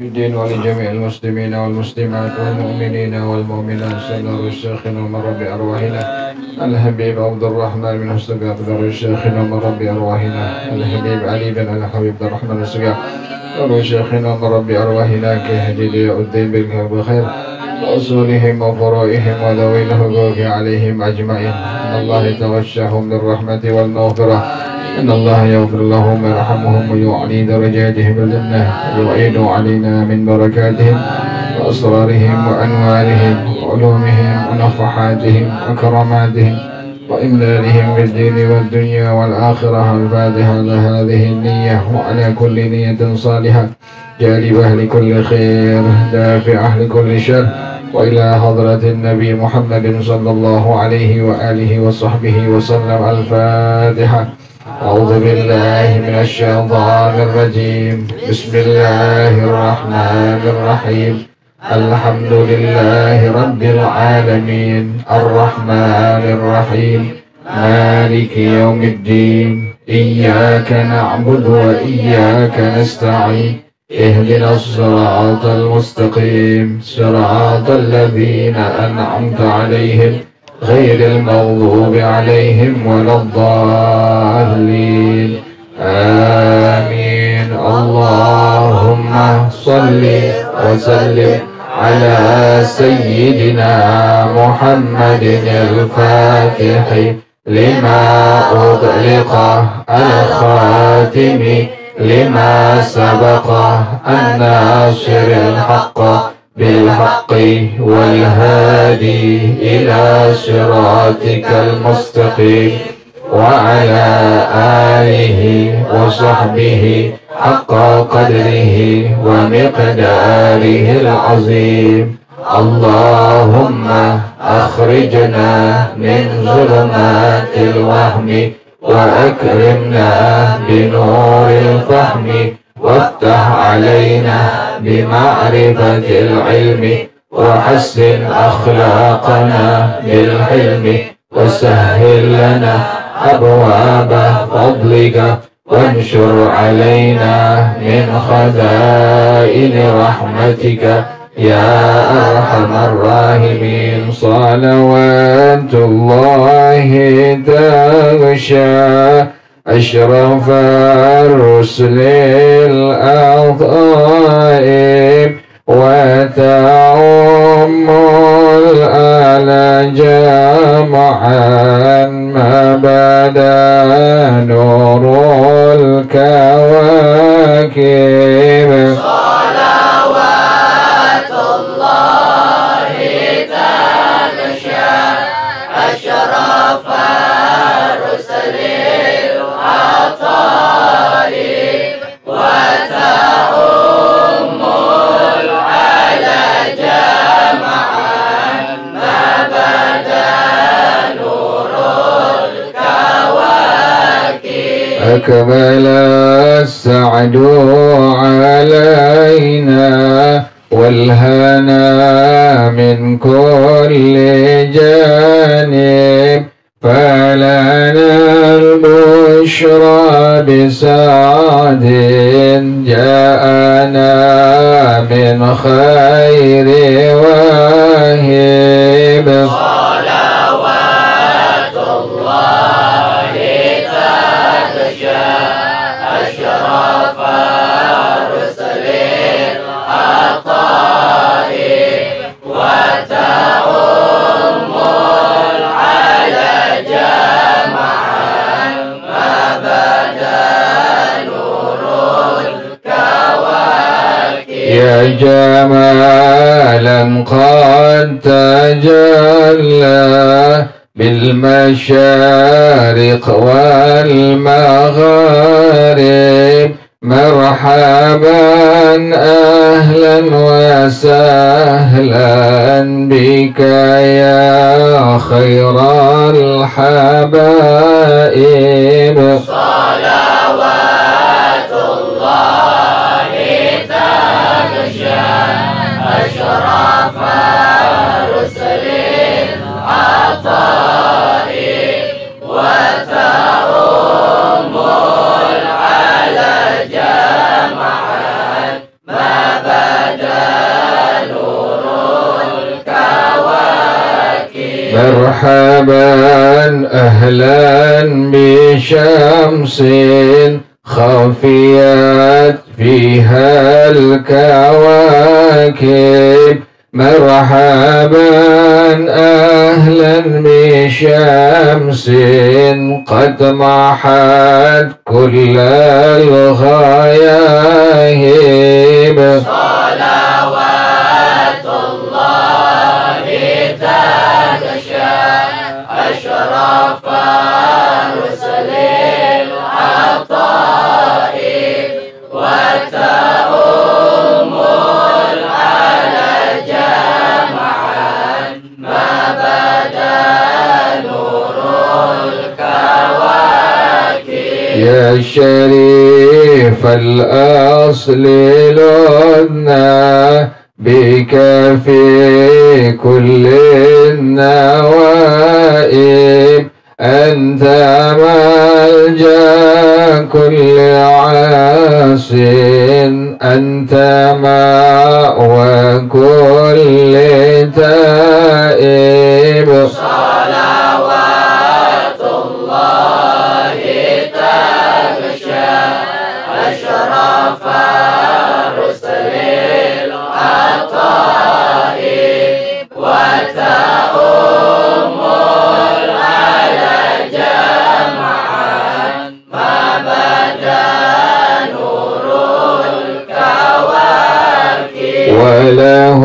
في الدين ولجميع المسلمين والمسلمات والمؤمنين والمؤمنات سنر الشيخ ومن رب أرواحنا الحبيب عبد الرحمن بن السقاف ذر الشيخ ومن رب أرواحنا الحبيب علي بن الحبيب عبد الرحمن السقاف ذر الشيخ ومن رب أرواحنا كهدي الدين بالخير وأصولهم وفروئهم وذوي الحقوق عليهم أجمعين إن الله يتغشاهم بالرحمة والمغفرة إن الله يغفر لهم ويرحمهم ويعلي درجاتهم بالجنة ويعيد علينا من بركاتهم وأسرارهم وأنوارهم وعلومهم ونفحاتهم وكراماتهم وإمدادهم في الدين والدنيا والآخرة. الفاتحة على هذه النية وعلى كل نية صالحة جالبة لكل خير دافعة لكل شر وإلى حضرة النبي محمد صلى الله عليه وآله وصحبه وسلم. الفاتحة. أعوذ بالله من الشيطان الرجيم. بسم الله الرحمن الرحيم. الحمد لله رب العالمين الرحمن الرحيم مالك يوم الدين إياك نعبد وإياك نستعين اهدنا الصراط المستقيم صراط الذين أنعمت عليهم غير المغضوب عليهم ولا الضالين آمين. اللهم صل وسلم على سيدنا محمد الفاتح لما أغلق الخاتم لما سبق الناصر الحق بالحق والهادي إلى صراطك المستقيم وعلى آله وصحبه حق قدره ومقداره العظيم. اللهم أخرجنا من ظلمات الوهم وأكرمنا بنور الفهم وافتح علينا بمعرفة العلم وحسن أخلاقنا بالحلم وسهل لنا أبواب فضلك وانشر علينا من خزائن رحمتك يا أرحم الراحمين. صلوات الله تغشى أشرف الرسل الأعظم وتعم الآل جمعا ما بدا نور الكواكب. صلوات الله تغشى أشرف الرسل العطائب وتعم العلا جمعا ما بدا نور الكواكب. أقبل السعد علينا والهنا من كل جانب فلنا البشرى بسعد جاءنا من خير واهب. صلوات الله تغشى أشرف الرسل العطائب وتعم العلا جمعا ما بدا نور الكواكب. يا جمالا قد تجلى بالمشارق والمغارب مرحبا أهلا وسهلا بك يا خير الحبائب. صلوات الله تغشى أشرف الرسل العطائب وتعم العلا جمعا ما بدا مرحبا أهلا بشمس خفيت فيها الكواكب مرحبا أهلا بشمس قد محت كل الغياهب صلوات الله تغشى أشرف رسل العطاء وتؤم على جمعا ما بدا نور الكواكب يا شريف الأصل لدنا بك في كل النوائب أنت ملجأ كل عاص أنت مأوى كل تائب صلوات الله تغشى أشرف رسل العطاء وتؤم على جمعا ما بدا نور الكواكب وله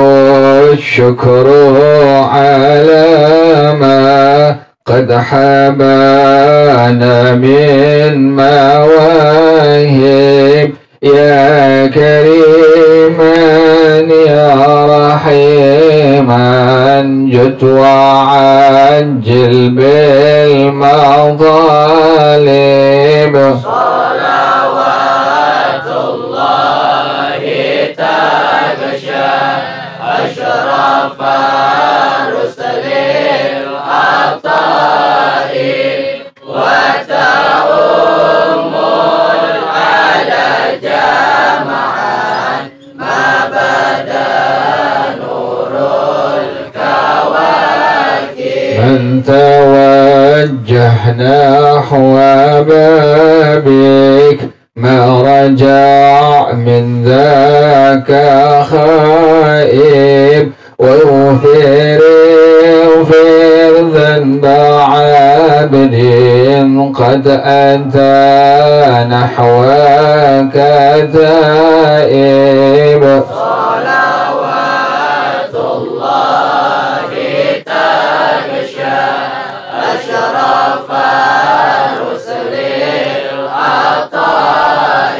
الشكر على ما قد حبانا من مواهب يا كريما يا رحيما جد وعجل بالمظالم صلوات الله تغشى أشرف رسل العطاء وتؤم على جمعا ما بدا نور الكواكب من توجه نحو بابك ما رجع من ذاك خائب واغفر ذنب عبد قد أتى نحوك تائب صلوات الله تغشى أشرف رسل العطاء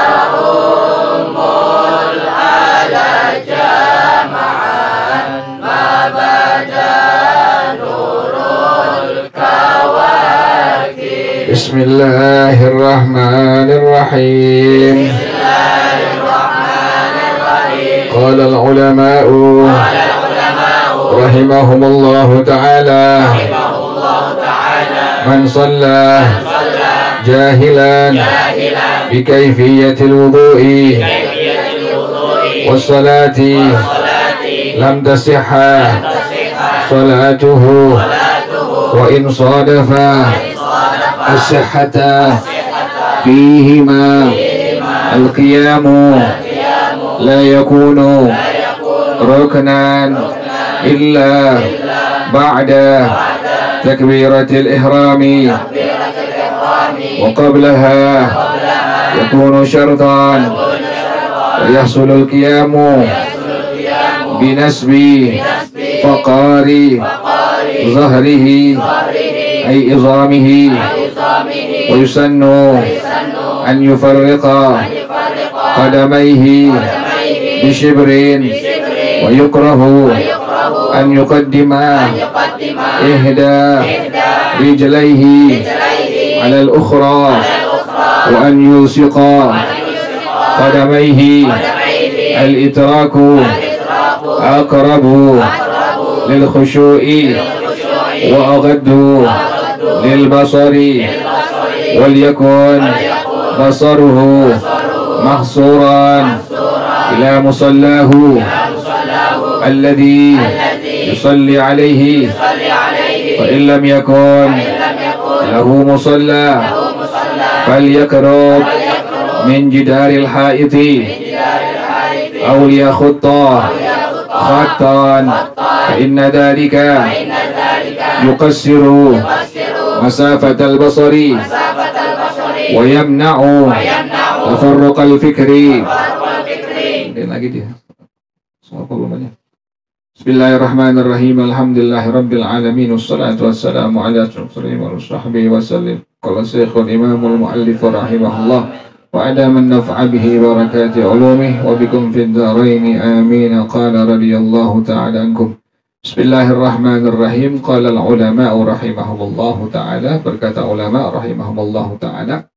وتؤم على جمعا ما بدا نور الكواكب بسم الله الرحمن الرحيم قال العلماء رحمهم الله تعالى من صلى جاهلا بكيفية الوضوء والصلاة لم تصح صلاته وإن صادف الصحة فيهما القيام لا يكون ركنا إلا بعد تكبيرة الإحرام وقبلها يكون شرطا ويحصل القيام بنسب فقار ظهره أي عظامه ويسن أن يفرق قدميه بشبر ويكره أن يقدم إحدى رجليه على الأخرى وأن يلصق قدميه الإتراك أقرب للخشوع وأغد للبصر وليكن بصره محصورا إلى مصلاه الذي يصلي عليه فإن لم يكن له مصلى فليقرب من جدار الحائط أو ليخط خطا فإن ذلك يقصر مسافة البصر ويمنع تفرق الفكر. Lagi dia. Bismillahirrahmanirrahim. Alhamdulillahirabbil alamin. Wassalatu wassalamu ala asyrofil wa sahbihi wasallim. Qala Syekhul Imamul Muallif rahimahullah wa adaman naf'a bihi barakati ulumih wa bikum fid dharain amin. Qala radhiyallahu ta'ala ankum. Bismillahirrahmanirrahim. Qala al-ulama rahimahumullahu ta'ala, berkata ulama rahimahumullahu ta'ala,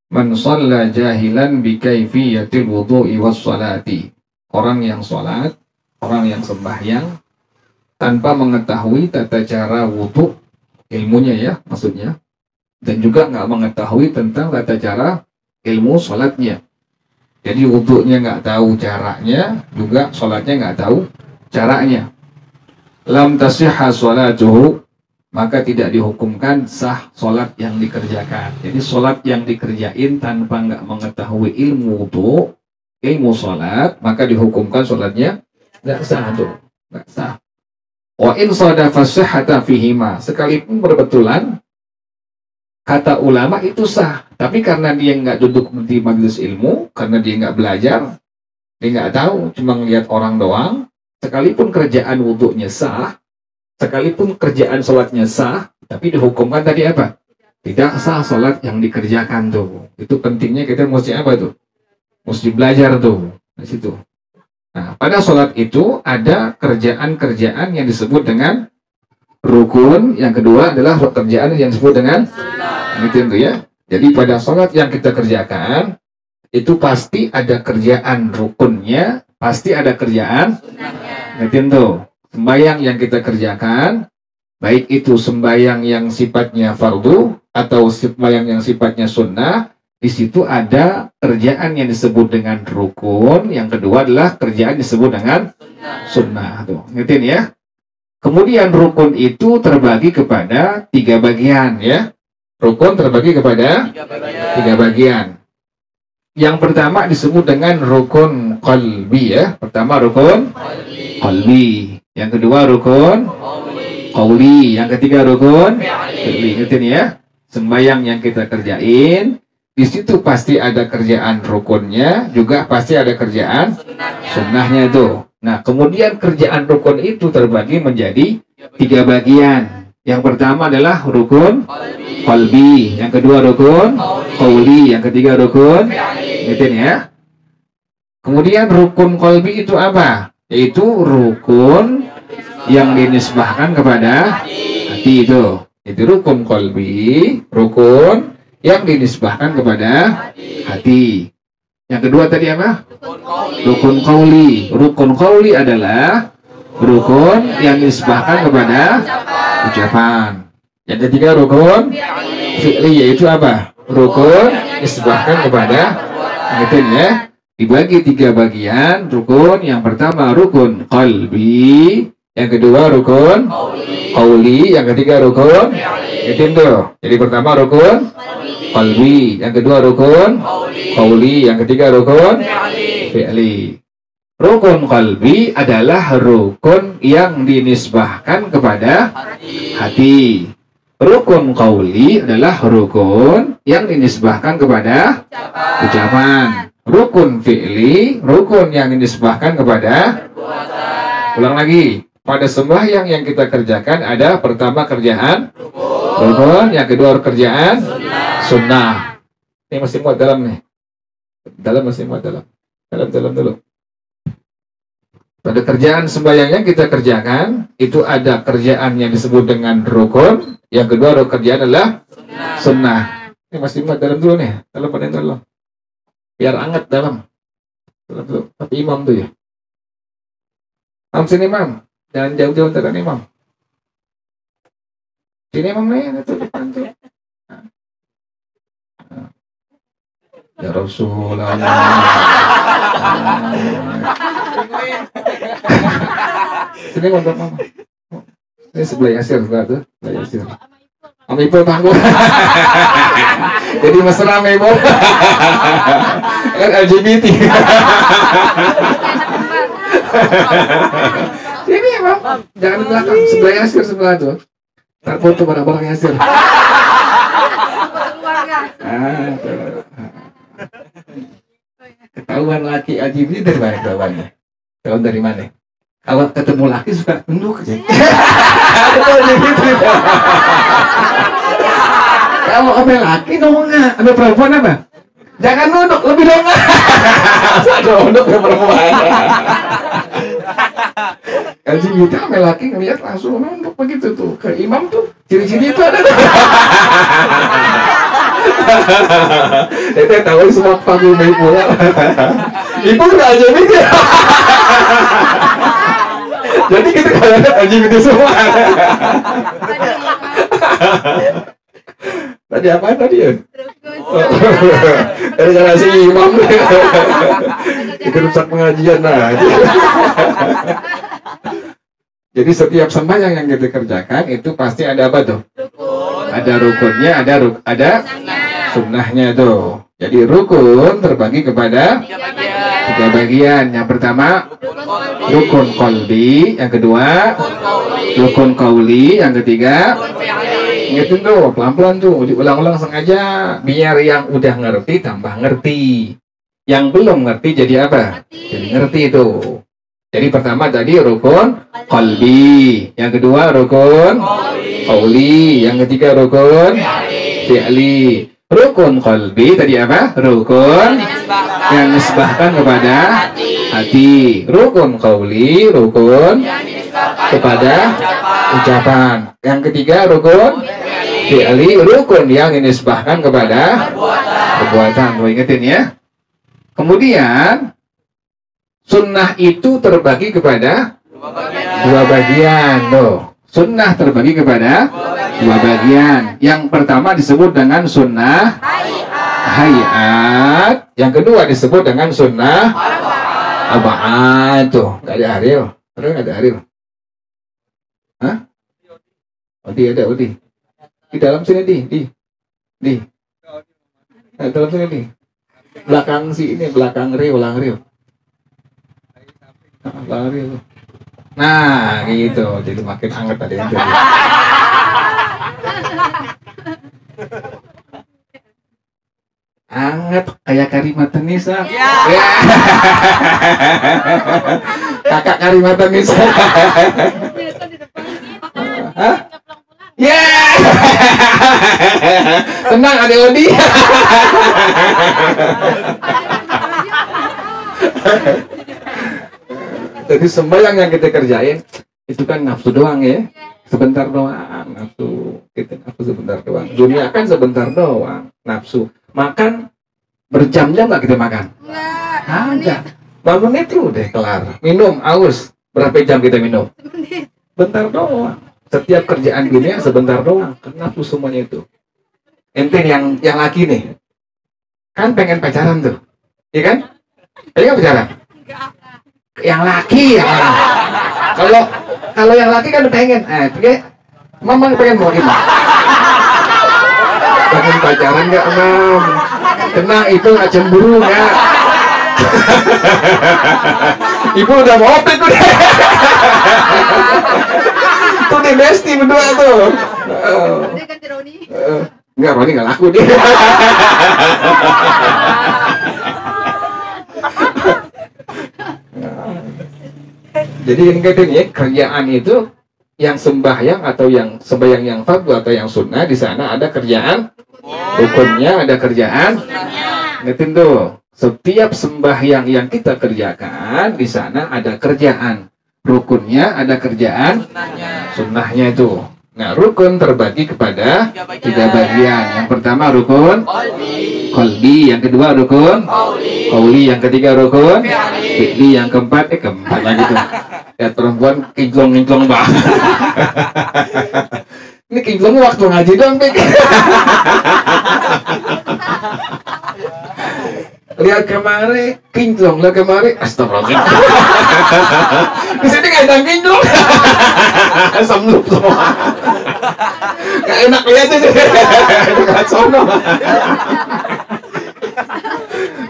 man shalla jahilan bi kaifiyatil wudu'i was salati. Orang yang salat, orang yang sembahyang tanpa mengetahui tata cara wudu, ilmunya ya maksudnya, dan juga nggak mengetahui tentang tata cara ilmu salatnya. Jadi wudunya nggak tahu caranya, juga salatnya nggak tahu caranya. Lam tasihha salatuhu, maka tidak dihukumkan sah salat yang dikerjakan. Jadi salat yang dikerjain tanpa nggak mengetahui ilmu wudu, ilmu salat, maka dihukumkan salatnya nggak sah tuh, nggak sah. Wa in sadafa sihhata fihima, sekalipun berbetulan kata ulama itu sah, tapi karena dia nggak duduk di majelis ilmu, karena dia nggak belajar, dia nggak tahu, cuma ngeliat orang doang, sekalipun kerjaan wudunya sah, sekalipun kerjaan sholatnya sah, tapi dihukumkan tadi apa? Tidak sah sholat yang dikerjakan tuh. Itu pentingnya kita mesti apa tuh? Mesti belajar tuh di situ. Nah, pada sholat itu ada kerjaan-kerjaan yang disebut dengan rukun. Yang kedua adalah kerjaan yang disebut dengan gitu ya. Jadi pada sholat yang kita kerjakan itu pasti ada kerjaan rukunnya, pasti ada kerjaan ngertiin tuh. Sembahyang yang kita kerjakan, baik itu sembahyang yang sifatnya fardu atau sembahyang yang sifatnya sunnah, di situ ada kerjaan yang disebut dengan rukun, yang kedua adalah kerjaan disebut dengan sunnah tuh. Ngertiin ya? Kemudian rukun itu terbagi kepada 3 bagian ya. Rukun terbagi kepada 3 bagian. Yang pertama disebut dengan rukun qalbi ya. Pertama rukun qalbi. Yang kedua rukun qauli. Yang ketiga rukun fi'li. Ngertiin ya? Sembahyang yang kita kerjain, di situ pasti ada kerjaan rukunnya, juga pasti ada kerjaan sunnahnya itu. Nah, kemudian kerjaan rukun itu terbagi menjadi 3 bagian. Yang pertama adalah rukun qalbi, yang kedua rukun qauli, yang ketiga rukun fi'li ya. Kemudian rukun qalbi itu apa? Yaitu rukun yang dinisbahkan kepada hati itu. Itu rukun qalbi, rukun yang dinisbahkan kepada hati. Yang kedua tadi apa? Rukun qauli. Rukun qauli adalah rukun yang dinisbahkan kepada ucapan. Yang ketiga rukun fi'li, yaitu apa? Rukun dinisbahkan kepada gitu ya. Dibagi 3 bagian rukun. Yang pertama rukun qalbi, yang kedua rukun qauli, yang ketiga rukun itu. Jadi pertama rukun qalbi, yang kedua rukun qauli, yang ketiga rukun fi'li. Rukun qalbi adalah rukun yang dinisbahkan kepada hati. Rukun qauli adalah rukun yang dinisbahkan kepada ucapan. Rukun fi'li, rukun yang dinisbahkan kepada ulang lagi. Pada sembahyang yang kita kerjakan ada pertama kerjaan rukun, yang kedua kerjaan sunnah. Ini masih muat dalam nih. Dalam masih muat dalam. Dalam dulu. Pada kerjaan sembahyang yang kita kerjakan itu ada kerjaan yang disebut dengan rukun, yang kedua kerjaan adalah sunnah. Ini masih muat dalam dulu nih. Dalam pada dulu. Biar anget dalam dulu. Tapi imam tuh ya. Sini imam. Jangan jauh-jauh dari imam. Sini imam nih, itu depan tuh. Ya Rasulullah. Sini imam. Ini sebelah Yasir, sebelah tuh, sebelah Yasir. Sama Ibu tanggung. Jadi mesra sama Ibu. Kan LGBT. Ini Bang, jangan di belakang, sebelah Yasir sebelah tuh. Tak foto barang-barang Yasir. Ketahuan laki LGBT dari mana ketahuannya? Ketahuan dari mana? Kalau ketemu laki suka nunduk aja. Kalau sama laki nongak, sama perempuan apa? Jangan nunduk, lebih nongak. Nunduk sama perempuan. LGBT sama laki ngeliat langsung nunduk begitu tuh. Ke imam tuh, ciri-ciri itu ada. Itu tahu semua panggung ibu. Ibu nggak LGBT. Jadi kita kalau ada LGBT semua. Tadi apa tadi ya? Gara-gara si imam. Itu rusak pengajian nah. Jadi setiap sembahyang yang kita kerjakan itu pasti ada apa tuh? Ada rukunnya, ada sunnahnya tuh. Jadi rukun terbagi kepada tiga bagian. Yang pertama rukun qalbi, yang kedua rukun qauli, yang ketiga ingetin tuh pelan-pelan tuh, diulang-ulang sengaja biar yang udah ngerti tambah ngerti, yang belum ngerti jadi apa? Jadi ngerti tuh. Jadi pertama tadi rukun qalbi, yang kedua rukun qauli, yang ketiga rukun fi'li. Rukun qalbi tadi apa? Rukun yang nisbahkan kepada hati. Rukun qauli, rukun kepada ucapan. Yang ketiga rukun fi'li, rukun yang dinisbahkan kepada perbuatan. Lo ingetin ya. Kemudian sunnah itu terbagi kepada dua bagian. Loh, sunnah terbagi kepada dua bagian. Yang pertama disebut dengan sunnah hayat. Yang kedua disebut dengan sunnah ab'ad. Tuh, nggak ada Ariel. Terus nggak ada Ariel. Hah? Odi ada Odi. Di dalam sini di. Nah, dalam sini di. Belakang si ini, belakang Rio, belakang Rio. Belakang Rio. Nah, gitu. Jadi makin hangat tadi yang jadi. Hangat kayak Karimatan Nisa. Ya. Kakak Karimatan Nisa. Hah? Ya. Tenang Ade Odi. Jadi sembahyang yang kita kerjain itu kan nafsu doang ya, sebentar doang nafsu, kita nafsu sebentar doang. Dunia kan sebentar doang nafsu. Makan berjam-jam nggak kita makan? Ada. Bangun itu udah kelar. Minum aus berapa jam kita minum? Bentar doang. Setiap kerjaan dunia sebentar doang. Karena nafsu semuanya itu. Ente yang laki nih, kan pengen pacaran tuh, iya kan? Pengen pacaran? Yang laki ya. Kalau yang laki kan pengen, mama pengen mau gimana? Pengen pacaran nggak mam? Tenang, itu nggak cemburu nggak? Ibu udah mau opet tuh. Tuh di besti berdua tuh. Enggak, Roni nggak laku dia. Jadi yang ya, kerjaan itu yang sembahyang atau yang sembahyang yang fardu atau yang sunnah, di sana ada kerjaan rukunnya, ada kerjaan. Ngertiin tuh, setiap sembahyang yang kita kerjakan di sana ada kerjaan rukunnya, ada kerjaan sunnahnya itu. Nah, rukun terbagi kepada tiga bagian. Yang pertama rukun qalbi, yang kedua rukun qauli, yang ketiga rukun fi'li, yang keempat lagi tuh. Ya perempuan kinclong banget. Ini kinclong waktu ngaji dong, Pik. Lihat kemarin kinclong, lihat kemarin astagfirullah. Di sini ngajangin dong. Semlup semua. Gak enak lihat itu. Dekat sono.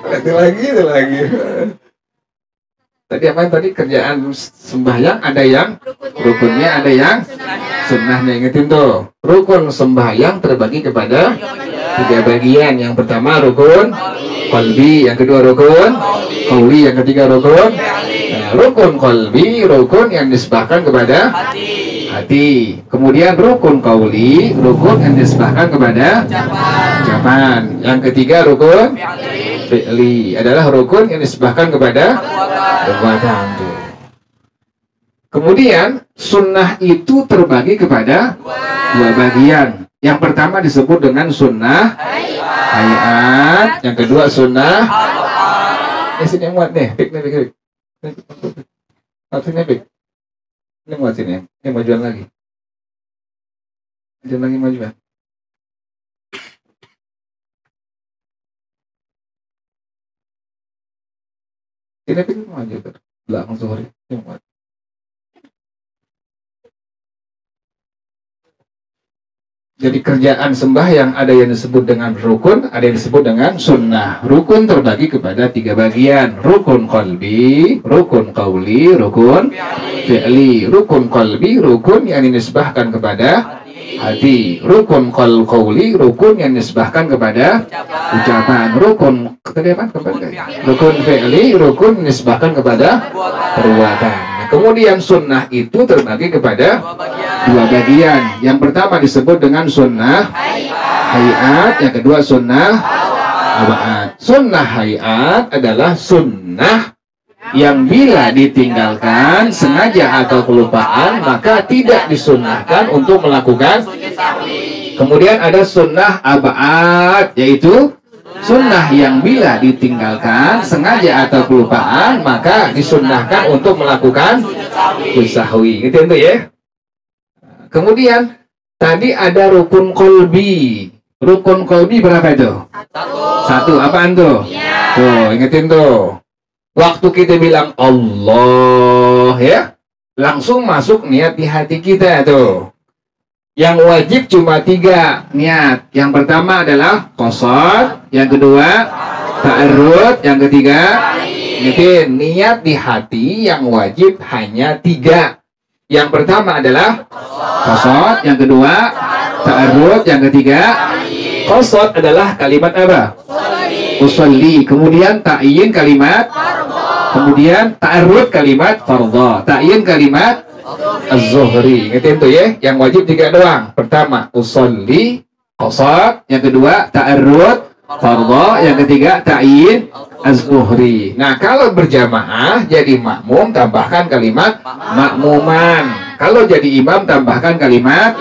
Itu lagi. Tadi apa tadi kerjaan sembahyang ada yang rukunnya, ada yang sunnahnya. Ingetin tuh. Rukun sembahyang terbagi kepada 3 bagian. Yang pertama rukun qalbi, yang kedua rukun qauli, yang ketiga rukun. Nah, rukun qalbi, rukun yang disebahkan kepada hati. Kemudian rukun qauli, rukun yang disebahkan kepada ucapan. Yang ketiga rukun fi'li, adalah rukun yang disebahkan kepada perbuatan. Kemudian sunnah itu terbagi kepada 2 bagian. Yang pertama disebut dengan sunnah hayat, yang kedua sunnah. Sini muat nih, pik. Sini pik. Ini muat sini. Ini majuan lagi. Majuan. Ini pik maju ter. Belakang sorry. Ini muat. Jadi kerjaan sembahyang ada yang disebut dengan rukun, ada yang disebut dengan sunnah. Rukun terbagi kepada 3 bagian. Rukun qalbi, rukun qauli, rukun fi'li. Rukun qalbi, rukun yang dinisbahkan kepada hati. Rukun qauli, rukun yang dinisbahkan kepada ucapan. Rukun fi'li, rukun yang dinisbahkan kepada perbuatan. Nah, kemudian sunnah itu terbagi kepada 2 bagian. Yang pertama disebut dengan sunnah hayat, yang kedua sunnah abaat. Sunnah hayat adalah sunnah yang bila ditinggalkan sengaja atau kelupaan maka tidak disunnahkan untuk melakukan. Kemudian ada sunnah abaat, yaitu sunnah yang bila ditinggalkan sengaja atau kelupaan maka disunnahkan untuk melakukan sahwi. Gitu ya. Kemudian tadi ada rukun qalbi. Rukun qalbi berapa itu? 1. Apaan tuh? Tuh, ingetin tuh. Waktu kita bilang Allah ya, langsung masuk niat di hati kita tuh. Yang wajib cuma 3 niat. Yang pertama adalah qasad, yang kedua ta'arrud, yang ketiga ingetin niat di hati yang wajib hanya 3. Yang pertama adalah qasad, yang kedua ta'arrud, yang ketiga qasad adalah kalimat apa? Usolli. Kemudian ta'yin kalimat, kemudian ta'arrud kalimat fardha, ta'yin kalimat az-zuhri. Ingetin tuh ya, yang wajib 3 doang. Pertama usolli, qasad, yang kedua ta'arrud fardha, yang ketiga ta'yin az-zuhri. Nah, kalau berjamaah jadi makmum tambahkan kalimat makmuman. Kalau jadi imam tambahkan kalimat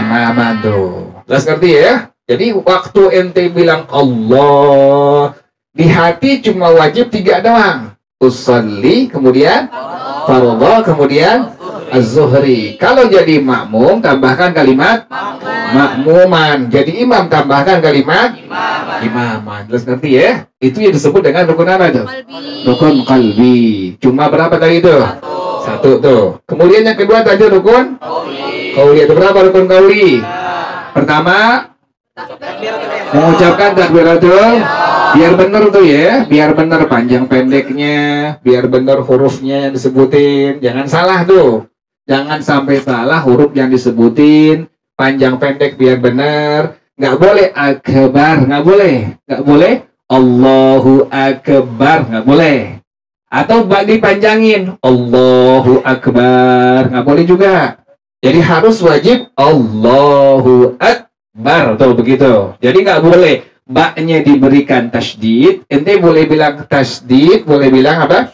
imaman tuh. Jelas ngerti ya? Jadi waktu ente bilang Allah, di hati cuma wajib 3 doang. Usolli, kemudian fardha, kemudian az-zuhri. Kalau jadi makmum tambahkan kalimat makmuman. Jadi imam tambahkan kalimat imaman. Terus ngerti ya? Itu yang disebut dengan rukun apa itu? Rukun qalbi. Cuma berapa tadi itu? 1 tuh. Kemudian yang kedua tadi rukun qauli. Itu berapa rukun qauli? Pertama mengucapkan takbiratul, biar benar tuh ya, biar benar panjang pendeknya, biar benar hurufnya yang disebutin. Jangan salah tuh. Jangan sampai salah huruf yang disebutin, panjang pendek biar benar. Nggak boleh akbar, nggak boleh Allahu akbar, nggak boleh. Atau dipanjangin Allahu akbar, nggak boleh juga. Jadi harus wajib Allahu akbar tuh begitu. Jadi nggak boleh baknya diberikan tasdid. Ente boleh bilang tasdid, boleh bilang apa?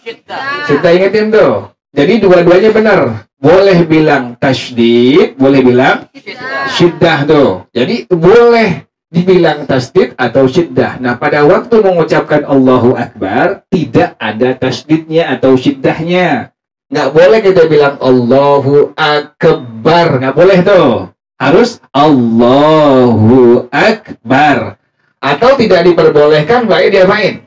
Kita ingetin tuh. Jadi dua-duanya benar. Boleh bilang tasdid, boleh bilang syiddah tuh. Jadi boleh dibilang tasdid atau syiddah. Nah, pada waktu mengucapkan Allahu Akbar tidak ada tasdidnya atau syiddahnya. Nggak boleh kita bilang Allahu Akbar, nggak boleh tuh. Harus Allahu Akbar. Atau tidak diperbolehkan baik diapain?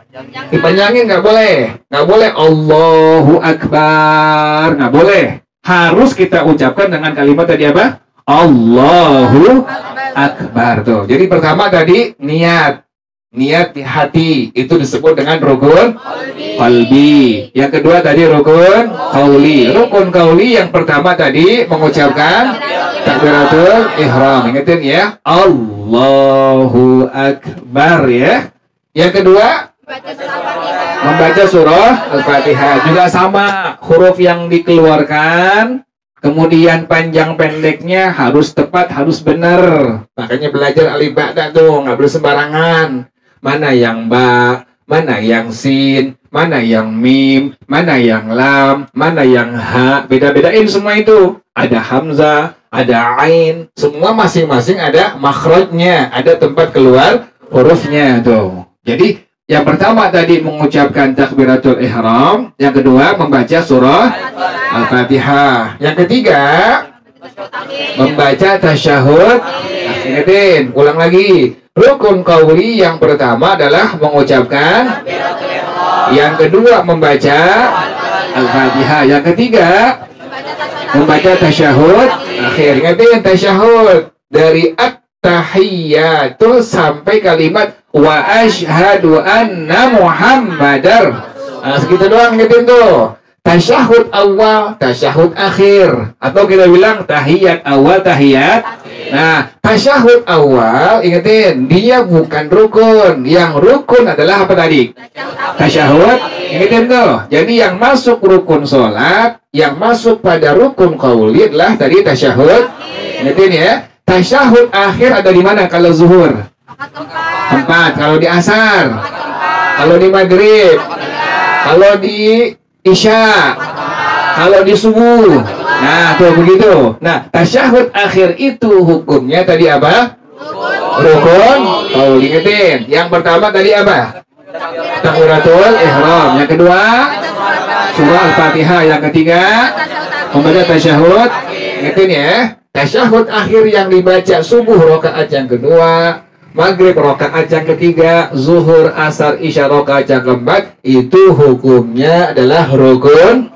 Dipanjangin nggak boleh. Nggak boleh Allahu Akbar. Nggak boleh. Harus kita ucapkan dengan kalimat tadi apa? Allahu Akbar. Tuh. Jadi pertama tadi niat. Niat di hati. Itu disebut dengan rukun qalbi. Yang kedua tadi rukun qauli. Rukun qauli yang pertama tadi mengucapkan takbiratul ihram. Ingetin ya. Allahu Akbar ya. Yang kedua membaca surah Al-Fatihah. Juga sama, huruf yang dikeluarkan, kemudian panjang pendeknya harus tepat, harus benar. Makanya belajar alif ba tuh nggak boleh sembarangan. Mana yang ba, mana yang sin, mana yang mim, mana yang lam, mana yang ha. Beda-bedain semua itu. Ada hamzah, ada ain, semua masing-masing ada makhrajnya, ada tempat keluar hurufnya tuh. Jadi yang pertama tadi mengucapkan takbiratul ihram, yang kedua membaca surah Al-Fatihah, yang ketiga membaca tasyahud. Ingetin, ulang lagi. Rukun qauli yang pertama adalah mengucapkan, yang kedua membaca Al-Fatihah, yang ketiga membaca tasyahud akhir. Ingetin tasyahud dari at-tahiyyatu sampai kalimat wa asyhadu anna Muhammadar. Nah, segitu doang ingetin tuh. Tasyahud awal, tasyahud akhir. Atau kita bilang tahiyat awal, tahiyat. Nah, tasyahud awal, ingetin, dia bukan rukun. Yang rukun adalah apa tadi? Tasyahud. Ingetin tuh. Jadi yang masuk rukun sholat, yang masuk pada rukun qauli adalah tadi tasyahud. Ingetin ya. Tasyahud akhir ada di mana kalau zuhur? Tempat. Kalau di asar, kalau di maghrib, kalau di isya, kalau di subuh. Nah, tuh begitu. Nah, tasyahud akhir itu hukumnya tadi apa? Rukun qauli. Ingetin. Yang pertama tadi apa? Takbiratul ihram. Yang kedua surah Al-Fatihah. Yang ketiga membaca tasyahud. Ingetin ya. Tasyahud akhir yang dibaca subuh rakaat yang kedua, maghrib rakaat yang ketiga, zuhur, asar, isya rakaat yang keempat, itu hukumnya adalah rukun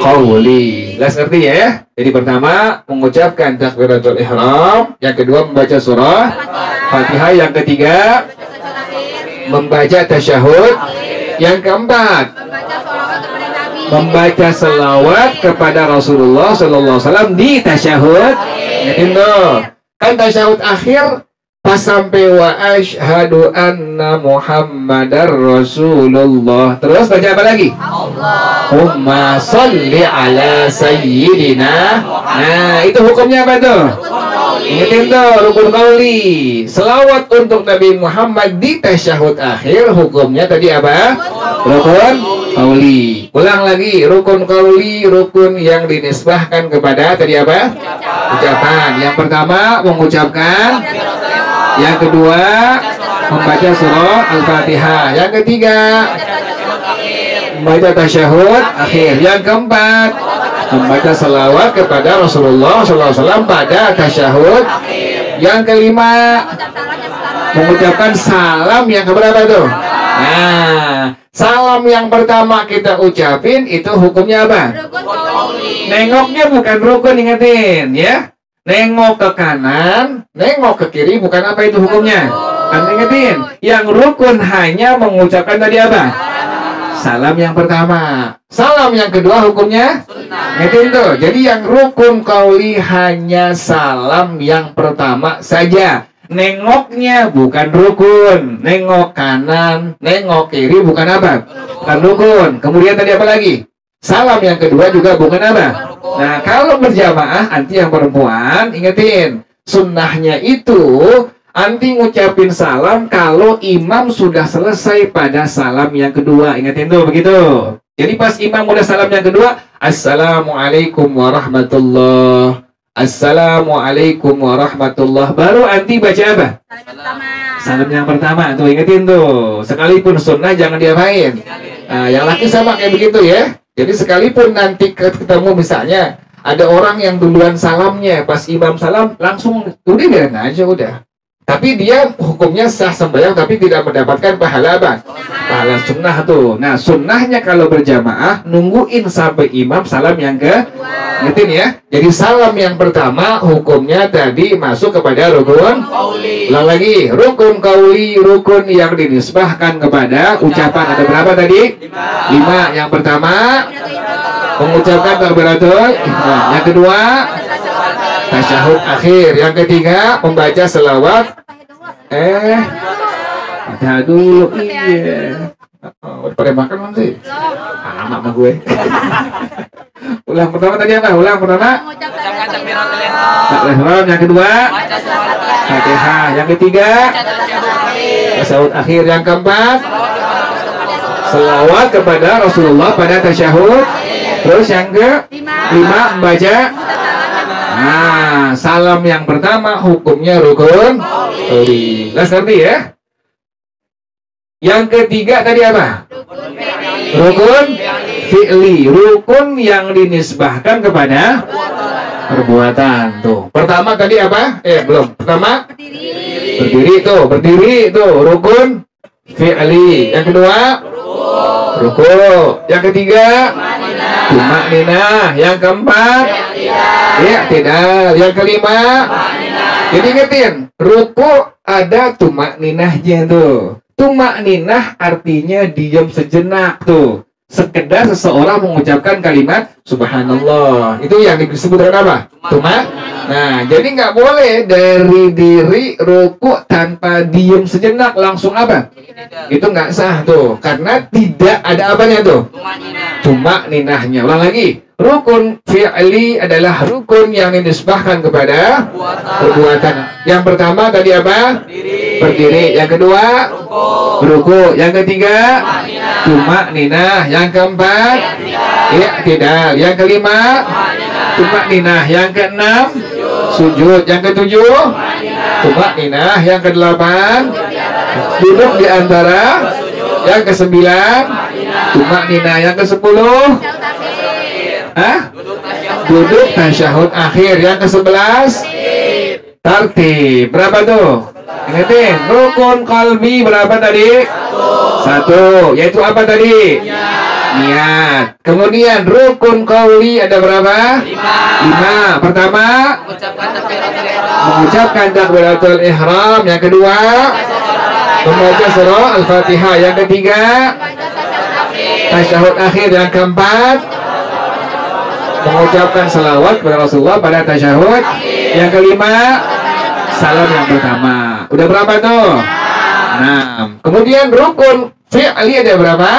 qauli. Jelas ngerti ya? Jadi pertama mengucapkan takbiratul ihram, yang kedua membaca surah Fatihah, yang ketiga membaca tasyahud, yang keempat membaca selawat kepada Rasulullah SAW di tasyahud. Ingatin tuh, kan tasyahud akhir pas sampai wa asyhadu anna Muhammadar Rasulullah. Terus baca apa lagi? Allahumma sholli ala sayyidina. Nah, itu hukumnya apa tuh? Ingatin tuh, rukun qauli. Selawat untuk Nabi Muhammad di tasyahud akhir, hukumnya tadi apa? Rukun qauli. Ulang lagi, rukun qauli, rukun yang dinisbahkan kepada tadi apa? Ucapan. Yang pertama mengucapkan, yang kedua membaca surah Al-Fatihah, yang ketiga membaca tasyahud akhir, yang keempat membaca selawat kepada Rasulullah SAW pada tasyahud, yang kelima mengucapkan salam yang keberapa tuh? Nah, salam yang pertama kita ucapin itu hukumnya apa? Nengoknya bukan rukun, ingetin ya. Nengok ke kanan, nengok ke kiri bukan apa itu hukumnya? Kan ingetin, yang rukun hanya mengucapkan tadi apa? Salam yang pertama. Salam yang kedua hukumnya? Ingetin tuh. Jadi yang rukun qauli hanya salam yang pertama saja. Nengoknya bukan rukun. Nengok kanan, nengok kiri bukan apa? Bukan rukun. Kemudian tadi apa lagi? Salam yang kedua juga bukan apa? Nah, kalau berjamaah anti yang perempuan, ingetin, sunnahnya itu anti ngucapin salam kalau imam sudah selesai pada salam yang kedua. Ingetin tuh begitu. Jadi pas imam udah salam yang kedua, assalamualaikum warahmatullah. Assalamualaikum warahmatullah. Baru anti baca apa? Salam yang pertama. Tuh ingetin tuh. Sekalipun sunnah jangan diapain. Nah, yang laki sama kayak begitu ya. Jadi sekalipun nanti ketemu misalnya ada orang yang duluan salamnya, pas imam salam langsung udah biarin aja udah. Tapi dia hukumnya sah sembahyang tapi tidak mendapatkan pahala apa? Pahala sunnah tuh. Nah, sunnahnya kalau berjamaah nungguin sampai imam salam yang ke ngertiin ya. Jadi salam yang pertama hukumnya tadi masuk kepada rukun qauli. Ulang lagi, rukun qauli, rukun yang dinisbahkan kepada ucapan ada berapa tadi? 5. Yang pertama mengucapkan takbiratul ihram. Yang kedua tasyahud akhir. Yang ketiga membaca selawat. Ada dulu. Iya. Pada makan belum sih? Sama sama gue. Ulang pertama tadi apa? Ulang pertama Mengucapkan takbiratul ihram. Yang kedua Fatihah. Yang ketiga tasyahud akhir. Yang keempat selawat kepada Rasulullah pada tasyahud. Terus yang ke-5 membaca. Nah, salam yang pertama hukumnya rukun qauli. Ngerti ya? Yang ketiga tadi apa? Rukun fi'li. Rukun yang dinisbahkan kepada perbuatan. Tuh. Pertama tadi apa? Belum. Pertama berdiri tuh, berdiri tuh rukun fi'li. Yang kedua ruku. Yang ketiga tumakninah. Yang keempat i'tidal. Yang kelima jadi ingetin, ruku ada tumakninahnya tuh. Tumakninah artinya diam sejenak tuh. Sekedar seseorang mengucapkan kalimat subhanallah. Itu yang disebut apa? Tumak. Nah, jadi nggak boleh dari diri ruku tanpa diam sejenak langsung apa? Itu nggak sah tuh. Karena tidak ada apanya tuh? Tumakninahnya. Ulang lagi. Rukun fi'li adalah rukun yang dinisbahkan kepada perbuatan. Yang pertama tadi apa? Berdiri. Yang kedua ruku. Yang ketiga tumakninah. Yang keempat i'tidal. Yang kelima tumakninah. Yang keenam sujud. Yang ketujuh tumakninah. Yang kedelapan duduk di antara. Yang kesembilan tumakninah. Yang kesepuluh duduk tasyahud akhir. Yang ke-11 tartib. Berapa tuh? Ingetin, rukun qalbi berapa tadi? 1. Yaitu apa tadi? Niat. Kemudian rukun qauli ada berapa? 5. Pertama mengucapkan takbiratul ihram. Yang kedua membaca surah Al-Fatihah. Yang ketiga tasyahud akhir. Yang keempat mengucapkan salawat kepada Rasulullah pada tasyahud. Yang kelima salam yang pertama. Udah berapa tuh? 6. Kemudian rukun fi'li ada berapa?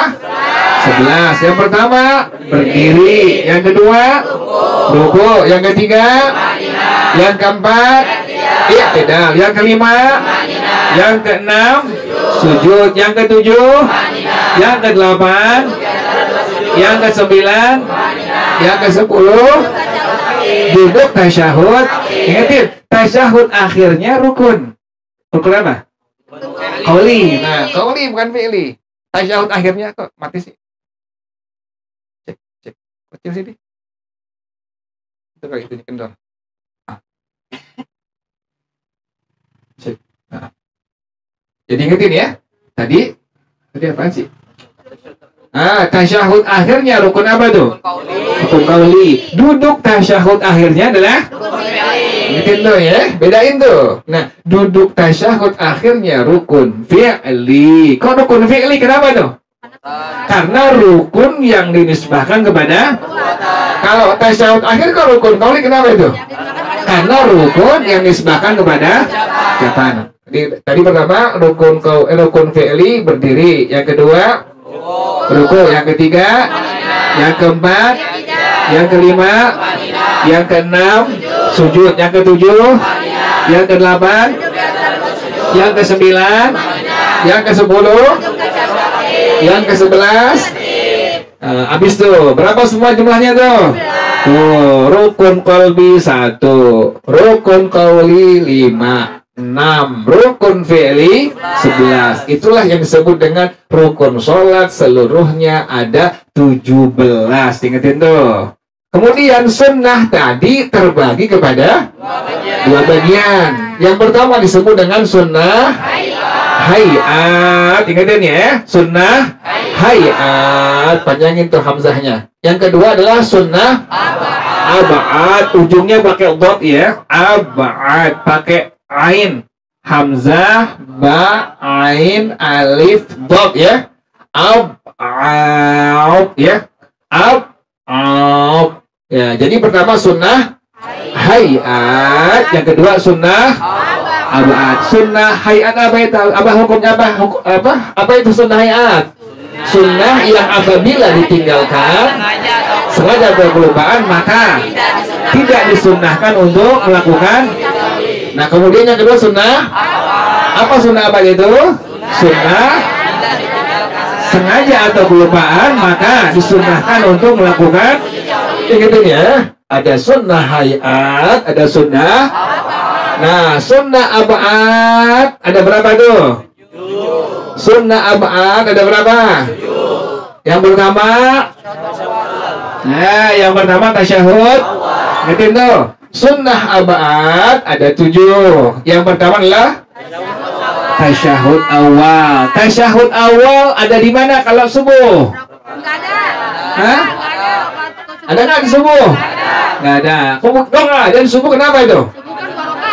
11. Yang pertama berdiri. Yang kedua ruku. Yang ketiga yang keempat i'tidal. Yang kelima yang keenam sujud. Yang ketujuh yang kedelapan yang ke-9 yang ke-10 duduk tasyahud. Ingatin, tasyahud akhirnya rukun. Rukun apa? Qauli. Nah, qauli bukan fi'li. Tasyahud akhirnya kok mati sih. Cek. Kecil sini. Itu kali itu kendor. Cek. Nah. Jadi ingetin ya. Tadi apaan sih? Tasyahud akhirnya rukun apa tuh? Rukun qauli. Duduk tasyahud akhirnya adalah ingetin tuh ya, bedain tuh. Nah, duduk tasyahud akhirnya rukun fi'li. Kok rukun fi'li? Kenapa tuh? Karena rukun yang dinisbahkan kepada. Kalau tasyahud akhir kok rukun qauli, kenapa itu? Karena rukun yang dinisbahkan kepada ucapan. Tadi pertama rukun fi'li berdiri. Yang kedua ruku. Yang ketiga yang keempat yang kelima yang keenam sujud. Yang ketujuh yang kedelapan yang ke-9 yang ke-10 yang ke-11 habis tuh. Berapa semua jumlahnya tuh? Rukun qalbi 1, rukun qauli 5, 6, rukun fi'li 11. Itulah yang disebut dengan rukun sholat. Seluruhnya ada 17. Ingetin tuh. Kemudian sunnah tadi terbagi kepada dua bagian. Yang pertama disebut dengan sunnah hayat. Ingatin ya, sunnah hayat. Panjangin tuh hamzahnya. Yang kedua adalah sunnah ab'ad. Ujungnya pakai dot ya. Ab'ad pakai ain. Hamzah, ba, ain, alif, dot ya. Ab'ad ya. Ab'ad. Ya, jadi pertama sunnah hayat, yang kedua sunnah ab'ad. Sunnah hayat apa itu? Apa hukumnya apa itu sunnah hayat? Sunnah yang apabila ditinggalkan sengaja atau kelupaan maka tidak disunnahkan untuk melakukan. Nah, kemudian yang kedua sunnah apa? Sunnah apa itu? Sunnah sengaja atau kelupaan maka disunnahkan untuk melakukan. Gitu ya, ada sunnah hayat, ada sunnah. Nah, sunnah ab'ad ada berapa tuh? Sunnah ab'ad ada berapa? Yang pertama, nah, yang pertama tasyahud. Ngertiin tuh? Sunnah ab'ad ada 7. Yang pertama adalah tasyahud awal. Tasyahud awal ada di mana kalau subuh? Enggak ada. Hah? Ada nggak di subuh? Nggak ada. Doa dan subuh kenapa itu?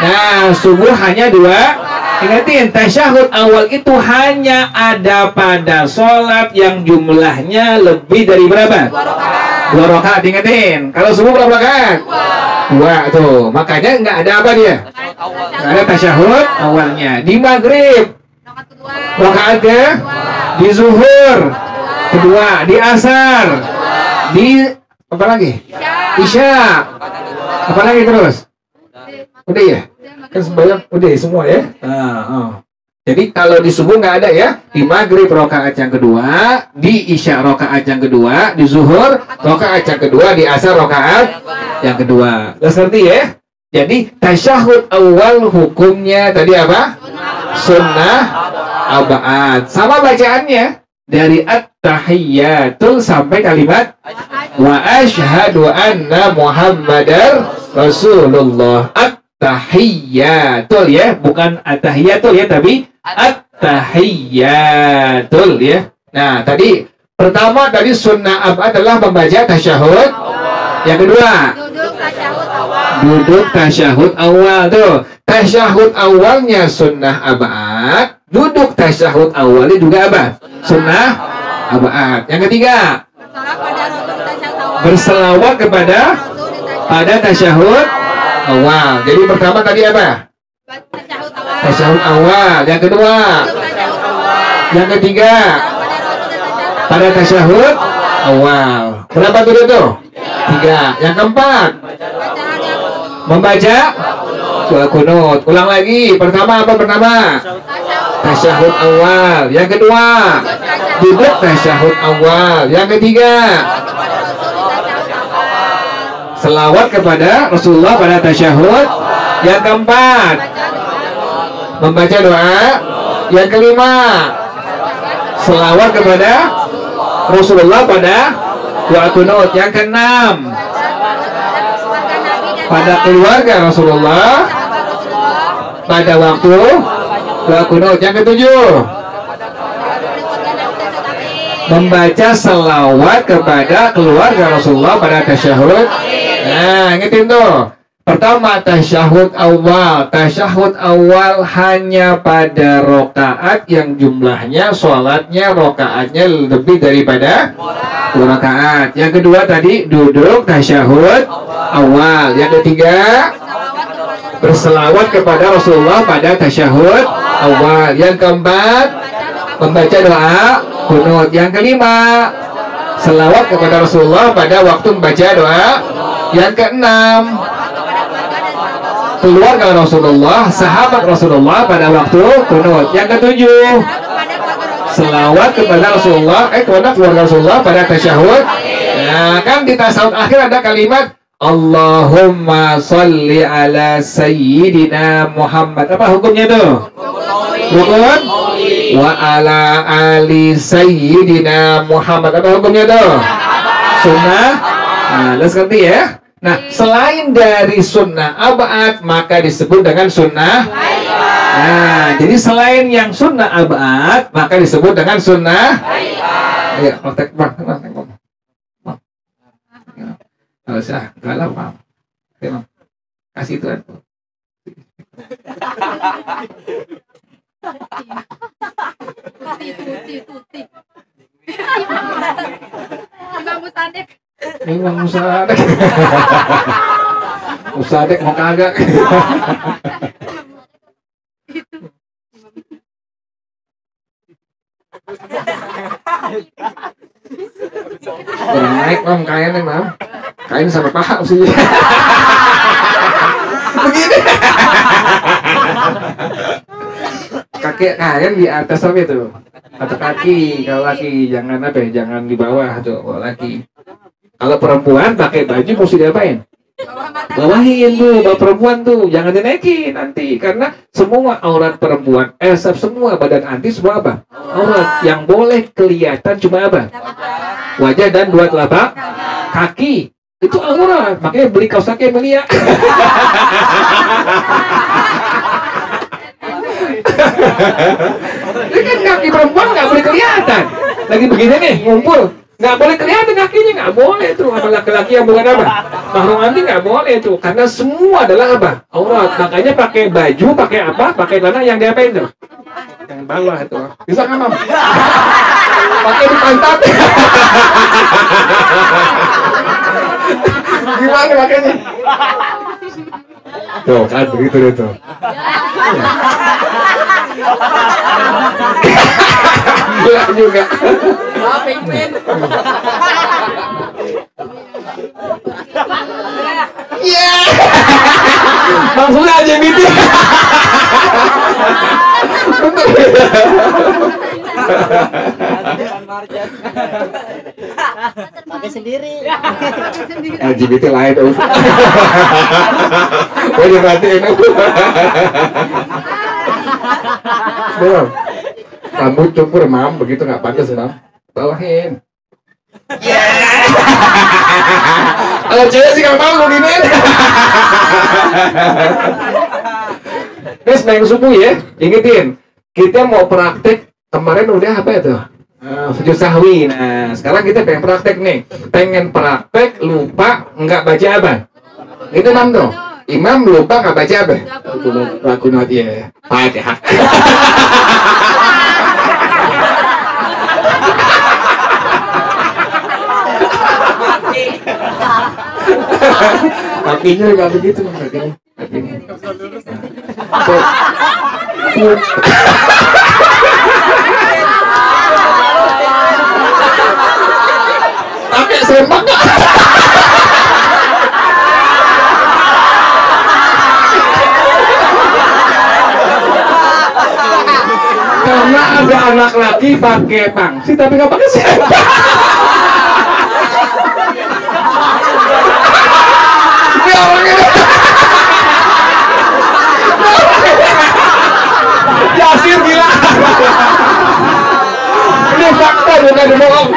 Nah, subuh hanya 2. Ingatin, tasyahud awal itu hanya ada pada sholat yang jumlahnya lebih dari berapa? 2 rakaat. Ingatin. Kalau subuh berapa rakaat? 2 tuh. Makanya nggak ada apa dia? Nggak ada tasyahud awalnya. Di maghrib rakaat ke? Di zuhur kedua. Di asar. Di apa lagi? Isya. Apa lagi terus? Udah ya? Kan sembahyang udah semua ya? Jadi kalau di subuh nggak ada ya? Di maghrib rakaat yang kedua, di isya rakaat yang kedua, di zuhur rakaat yang kedua, di asar rakaat yang kedua. Udah ngerti ya? Jadi tasyahud awal hukumnya tadi apa? Sunnah ab'ad. Sama bacaannya dari at-tahiyyatul sampai kalimat wa asyhadu anna Muhammadar Rasulullah. At-tahiyyatul ya, bukan at-tahiyyatul ya, tapi at-tahiyyatul ya. Nah, tadi pertama tadi sunnah ab'ad adalah membaca tasyahud. Yang kedua, duduk tasyahud awal tuh. Tasyahud awalnya sunnah ab'ad, duduk tasyahud awalnya juga apa? Sunnah ab'ad. Yang ketiga, berselawat pada tasyahud awal. Jadi pertama tadi apa? Tasyahud awal. Yang kedua, yang ketiga, pada tasyahud awal. Berapa tuh? 3. Yang keempat, membaca doa kunut. Ulang lagi. Pertama apa pertama? Tasyahud awal. Yang kedua, duduk tasyahud awal. Yang ketiga, selawat kepada Rasulullah pada tasyahud. Yang keempat, membaca doa. Yang kelima, selawat kepada Rasulullah pada doa kunut. Yang keenam, pada keluarga Rasulullah pada waktu doa kunut. Yang ketujuh, membaca selawat kepada keluarga Rasulullah pada tasyahud. Nah, ngertiin tuh. Pertama tasyahud awal. Tasyahud awal hanya pada rokaat yang jumlahnya sholatnya rokaatnya lebih daripada 2 rakaat. Yang kedua tadi duduk tasyahud awal. Yang ketiga, berselawat kepada Rasulullah pada tasyahud awal. Yang keempat, membaca doa kunut. Yang kelima, selawat kepada Rasulullah pada waktu membaca doa. Yang keenam, keluarga Rasulullah, sahabat Rasulullah pada waktu kunut. Yang ketujuh, selawat kepada Rasulullah, kepada keluarga Rasulullah pada tasyahud. Nah, kan di tasyahud akhir ada kalimat Allahumma sholli ala sayyidina Muhammad. Apa hukumnya tuh? Rukun. Wa ala ali sayyidina Muhammad. Apa hukumnya tuh? Sunnah Nah, let's ngerti ya. Nah, selain dari sunnah abad maka disebut dengan sunnah. Nah, jadi selain yang sunnah abad maka disebut dengan sunnah. Ayo, praktek bang. Nggak usah, nggak lama. Kasih itu kan. Tuti. Imam Musadek. Imam Musadek. Musadek mau kagak. Kurang naik mam kainnya mam. Kain sampai paha sih. Begini. Kaki kain di atas apa itu? Atau kaki, kalau laki jangan apa ya, jangan di bawah tuh kalau laki. Kalau perempuan pakai baju mesti diapain? Bawahin tuh, bawa perempuan tuh, jangan dinaikin nanti karena semua aurat perempuan, semua badan anti semua apa? Aurat. Yang boleh kelihatan cuma apa? Wajah dan dua telapak kaki. Itu aurat, makanya beli kaos kaki Emilia. Ini kan kaki perempuan nggak boleh kelihatan. Lagi begini nih, ngumpul, nggak boleh kelihatan kakinya, nggak boleh tuh. Sama laki-laki yang bukan apa? Mahrum anti nggak boleh tuh, karena semua adalah apa? Aurat. Makanya pakai baju, pakai apa? Pakai celana yang diapain tuh? Yang bawah itu. Bisa nggak mam? Pakai di pantat. Gimana makanya? Tuh kan begitu deh tuh. Gila juga. Iya. Maksudnya aja gitu. Pakai sendiri. LGBT lain tuh. Oh dia perhatiin. Belum. Rambut cukur mam, begitu nggak pantas mam. Bawahin. Kalau cewek sih nggak mau begini. Terus main subuh ya, ingetin. Kita mau praktek kemarin udah apa itu? Sujud sahwi. Nah, sekarang kita pengen praktek nih. Pengen praktek lupa nggak baca apa? Itu mam tuh. Imam lupa nggak baca apa? Lakunat ya. Fatihah. Kakinya nggak begitu kakinya. Pakai sempak nggak? Karena ada anak laki pakai pangsi tapi nggak pakai sempak. Dia orangnya. Yasir gila. Ini fakta bukan bohong.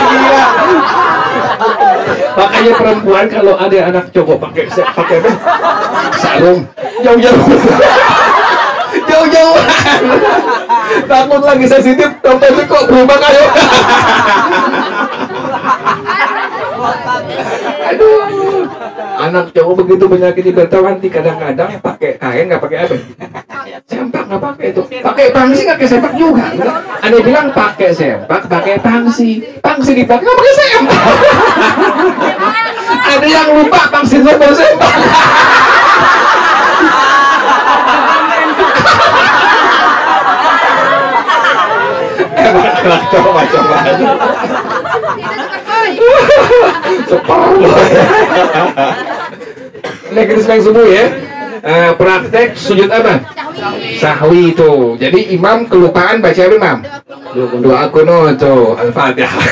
Gila. Makanya perempuan kalau ada anak cowok pakai sarung jauh-jauh. Jauh-jauhan. Takut lagi sensitif, tonton kok berubah kayak. Aduh, anak cowok begitu menyakiti bertawanti kadang-kadang pakai kain nggak pakai apa? Sempak nggak pakai itu, pakai pangsi nggak pakai sempak juga. Ada bilang pakai sempak, pakai pangsi, pangsi dipakai nggak pakai sempak. Ada yang lupa pangsi baru sempak. Coba. Ini kita sedang subuh ya. Praktek sujud apa? Sahwi itu. Jadi imam kelupaan baca apa imam? Doa kuno tuh Al-Fatihah.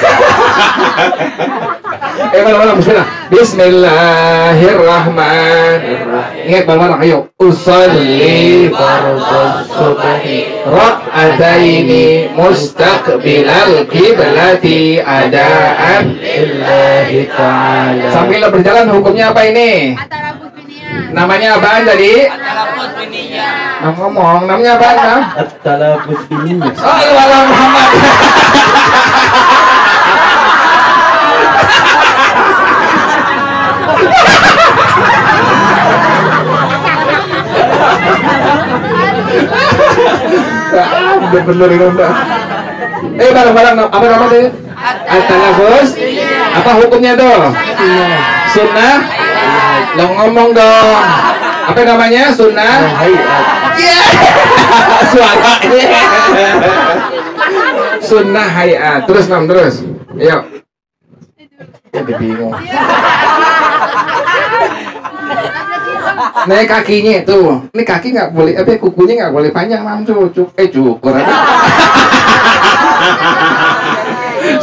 Malam-malam bismillah. Bismillahirrahmanirrahim. Ingat bareng-bareng, ayo. Usolli fardhas subhi rak'ataini mustaqbilal qiblati adaan lillahi ta'ala. Sambil berjalan hukumnya apa ini? At-talafuz biniyah. Namanya apaan tadi? At-talafuz biniyah. Ngomong, namanya apaan, Bang? At-talafuz biniyah. Sallu ala Muhammad. Bener ini udah. Barang-barang apa nama tadi? At-talafuz. Apa hukumnya tuh? Sunnah. Lo ngomong dong. Apa namanya? Sunnah. Iya. Suara. Sunnah hayat. Terus Mam, terus. Ayo. Jadi bingung. Nah kakinya tuh, ini kaki nggak boleh, kukunya nggak boleh panjang, Mam, cukur apa?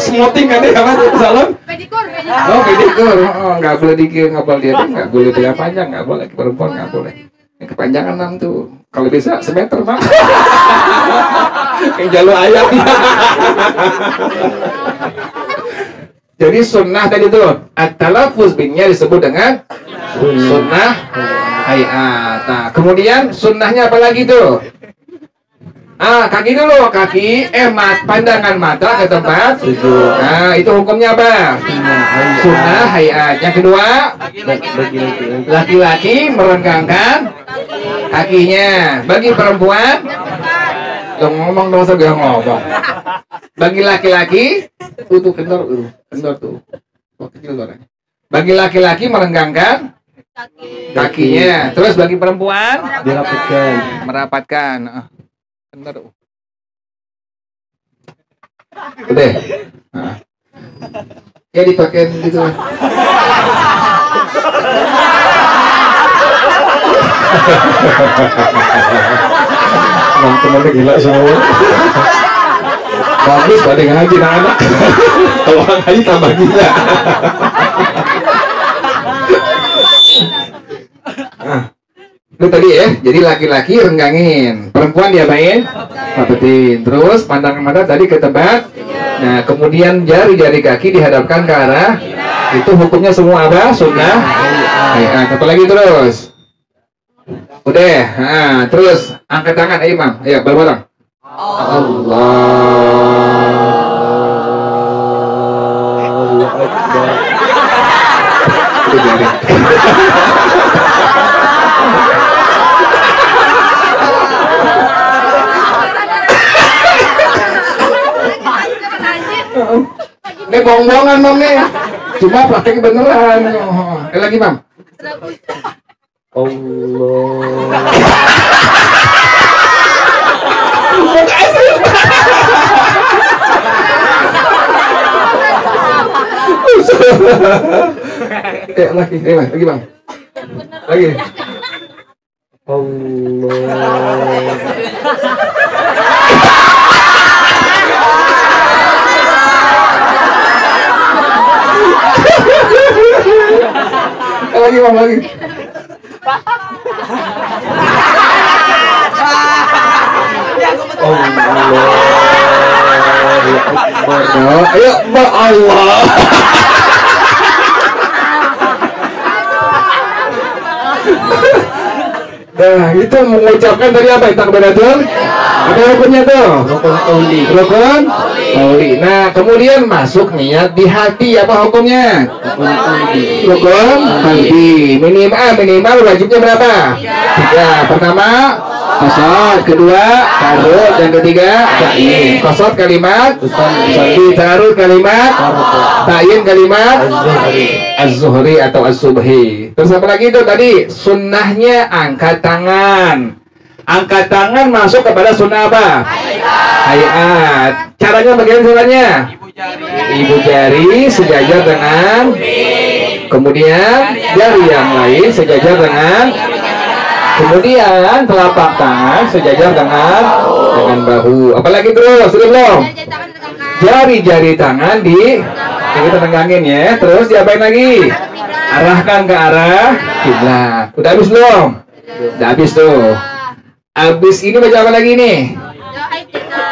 Smoting kan ya, Mas, salam? Pedikur. Oh, pedikur, nggak boleh dikir, nggak boleh dia, nggak boleh dia panjang, nggak boleh, perempuan nggak boleh. Ini kepanjangan, Mam, tuh, kalau bisa semeter, Mam. Yang jalur ayam. Jadi sunnah tadi tuh, at-talafuz binnya disebut dengan sunnah hayat. Nah, kemudian sunnahnya apa lagi tuh? Kaki dulu, kaki, pandangan mata ke tempat sujud. Nah, itu hukumnya apa? Sunnah hayat. Yang kedua, laki-laki merenggangkan kakinya. Bagi perempuan, lo ngomong dong, saya ngomong. Bagi laki-laki, tuh kendor tuh, kecil suaranya. Bagi laki-laki merenggangkan kakinya. Terus bagi perempuan merapatkan. Bentar. Udah. Nah. Ya dipakai gitu. Teman-teman gila semua. Bagus pada ngaji anak. Kalau orang ngaji tambah gila. Itu tadi ya, jadi laki-laki renggangin, perempuan diapain? Rapetin. Terus pandangan mata tadi ke tempat. Nah, kemudian jari-jari kaki dihadapkan ke arah. Itu hukumnya semua apa? Sunnah. Apa lagi terus? Udah. Nah, terus angkat tangan, ayo Imam. Ayo bareng-bareng. Allahu Akbar. Itu jari. Ini bohong-bohongan, Mam, nih. Cuma praktek beneran. Lagi, Mam. Allah. Lagi, Bang. Lagi. Allah. Lagi, Bang, lagi. Ayo, Mbak Allah. Nah, itu mengucapkan tadi apa? Takbiratul? Apa hukumnya tuh? Rukun qauli. Rukun qauli. Nah, kemudian masuk niat di hati, apa hukumnya? Rukun qalbi. Rukun qalbi. Minimal wajibnya berapa? 3. Pertama, qasad, kedua tarud, dan ketiga ta'yin. Qasad kalimat usolli, tarud kalimat ta'yin kalimat az-zuhri atau az-subhi. Terus apa lagi itu tadi? Sunnahnya angkat tangan. Angkat tangan masuk kepada sunnah apa? Hayat. Caranya bagaimana caranya? Ibu jari sejajar dengan, kemudian jari yang lain sejajar dengan, kemudian telapak tangan sejajar dengan bahu. Apalagi terus, sudah belum? Jari-jari tangan Kita tenggangin ya. Terus diapain lagi? Arahkan ke arah kiblat. Udah habis belum? Udah habis tuh. Habis ini baca apa lagi nih?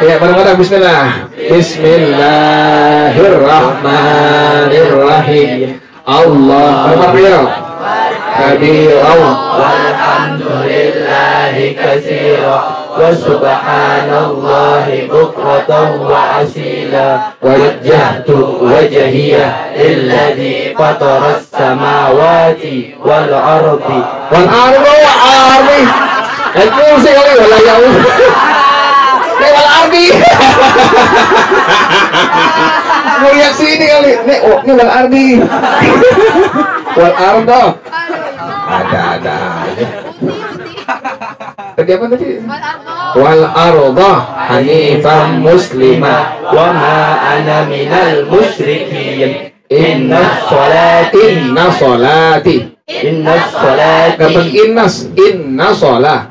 Ya, bareng-bareng bismillah. Bismillahirrahmanirrahim. Allah bareng-bareng. Kabirau walhamdulillahi katsira wa subhanallahi bukratan wa asila wajjahtu wajhiya lilladzi fataras samawati wal ardi wal ardi. Itu sih kali wala ya Allah. Wal ardi. Mau lihat sini kali. Nih, oh, ini wal ardi. Wal ardo. Ada. Tadi apa tadi? Wal ardo hanifan muslima wa ma ana minal musyrikin inna salati inna salati dapat inna sholah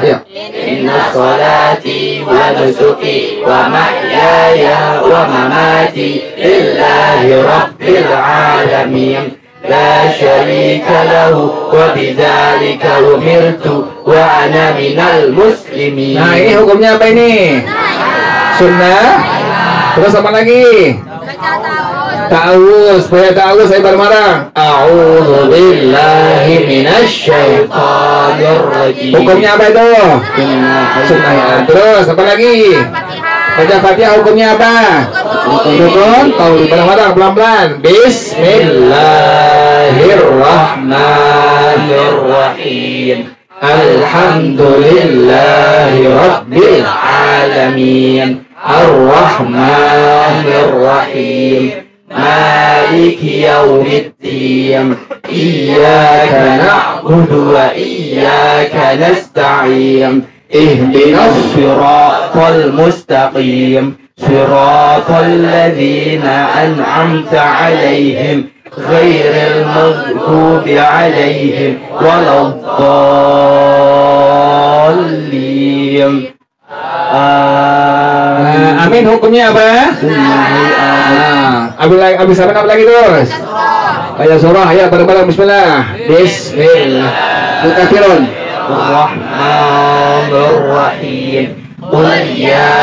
ya. Inna salati wa nusuki wa mahyaya wa mamati lillahi rabbil alamin la syarika lahu wa bidzalika umirtu wa ana minal muslimin. Nah, ini hukumnya apa ini? Sunnah. Terus apa lagi? Ta'awuz, supaya ta'awuz saya bareng-bareng. A'udzu billahi minasy syaithanir rajim. Hukumnya apa itu? Sunnah ya. Terus apa lagi? Baca Fatihah hukumnya apa? Rukun. Tahu bareng-bareng pelan-pelan. Bismillahirrahmanirrahim. Alhamdulillahi rabbil alamin. Ar-Rahmanir Rahim. Maliki yaumiddin. Iyyaka na'budu wa iyyaka nasta'in. Ihdinas siratal mustaqim. Siratal ladzina an'amta 'alaihim ghairil maghdubi 'alaihim waladdallin. Amin. Hukumnya apa? Abis apa lagi terus? Baca surah ya bareng-bareng. Bismillah. Bismillah. Kafirun. Ar-Rahmanir-Rahim. Qul ya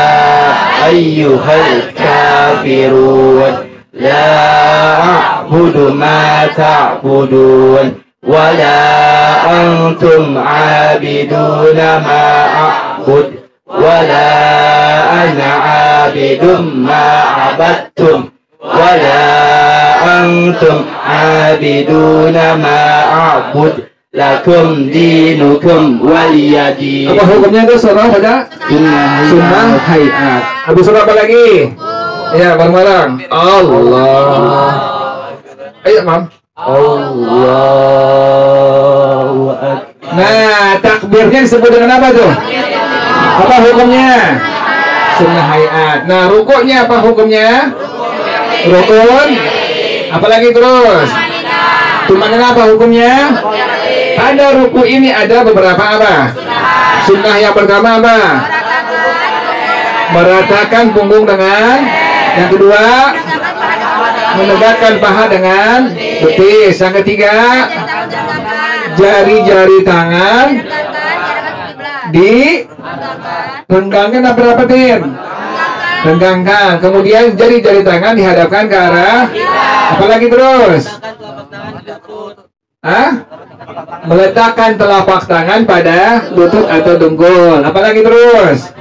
ayyuhal kafirun la a'budu ma ta'budun wa la antum 'abiduna ma a'bud wala ana 'abidum ma 'abadtum wala antum 'abiduna ma a'bud lakum dinukum waliyadin. Apa hukumnya itu surah baca? Sunnah hayat. Habis surah apa lagi? Ya bareng-bareng. Allah. Ayo mam. Allahu akbar. Nah, takbirnya disebut dengan apa tuh? Apa hukumnya? Sunnah hayat. Nah, rukuknya apa hukumnya? Rukun. Apalagi terus? Tumanina apa hukumnya? Pada ruku ini ada beberapa apa? Sunnah yang pertama apa? Meratakan punggung dengan. Yang kedua, menegakkan paha dengan betis. Yang ketiga, jari-jari tangan renggangkan apa rapetin? Renggangkan. Kemudian jari-jari tangan dihadapkan ke arah. Apalagi terus? Meletakkan telapak tangan pada lutut atau dengkul. Apalagi terus?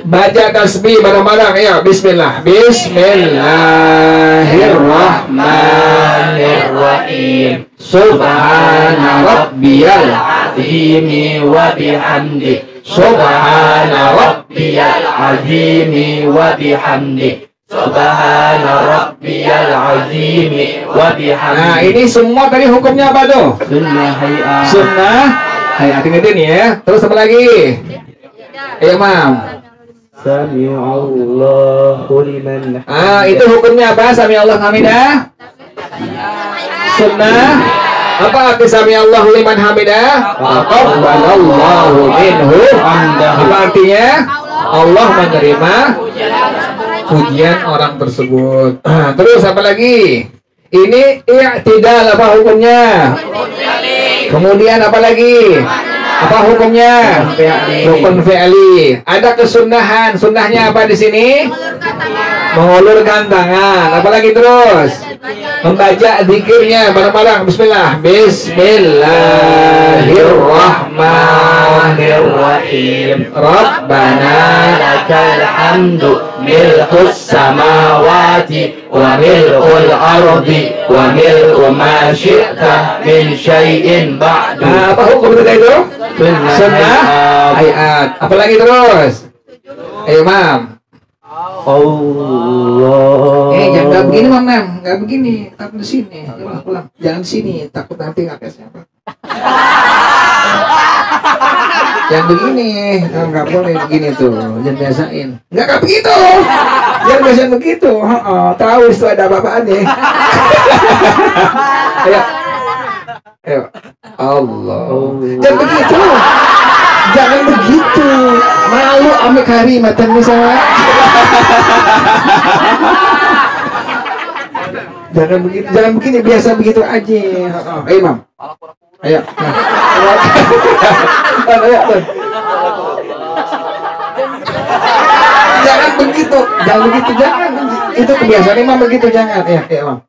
Baca tasbih bareng-bareng. Ya, bismillah. Bismillahirrahmanirrahim. Subhana rabbiyal azimi wa bihamdi. Subhana rabbiyal azimi wa bihamdi. Subhana rabbiyal azimi wa bihamdi. Nah, ini semua tadi hukumnya apa tuh? Sunnah hayat. Sunnah hayat. Ingetin ya. Terus apa lagi? Ayo, Mam. Sami'allahu liman. Itu hukumnya apa? Sami'allahu hamidah. Sunnah. Apa arti sami'allahu liman hamidah? Taqabbalallahu minhu. Apa artinya? Allah menerima pujian orang tersebut. Terus apa lagi? Ini i'tidal, apa hukumnya? Kemudian apa lagi? Apa hukumnya? Rukun fi'li. Ada kesunahan. Sunnahnya apa di sini? Mengulurkan tangan. Apalagi terus? Membaca zikirnya bareng-bareng. Bismillah. Bismillahirrahmanirrahim. Rabbana lakal hamdu mil'us samawati wa mil'ul ardi wa mil'u ma syi'ta min syai'in ba'du. Nah, apa hukum itu? Sunnah ayat. Apalagi terus? Ayo, Mam. Allah. Jangan nggak begini, Mam. Nggak begini. Takut di sini. Pulang. Jangan di sini. Takut nanti kakek siapa. Yang begini, nggak boleh begini tuh. Jangan biasain. Nggak begitu. Jangan biasain begitu. Tahu itu ada apa-apaannya. Ayo. Ayo. Allah. Jangan begitu. Jangan begitu. Malu ame karimatan misalnya. Jangan begitu. Jangan begini, biasa begitu aja. Ayo, Mam. Ayo. Ayo. Jangan begitu. Jangan begitu, jangan. Itu kebiasaan Imam begitu, jangan. Ya, Mam.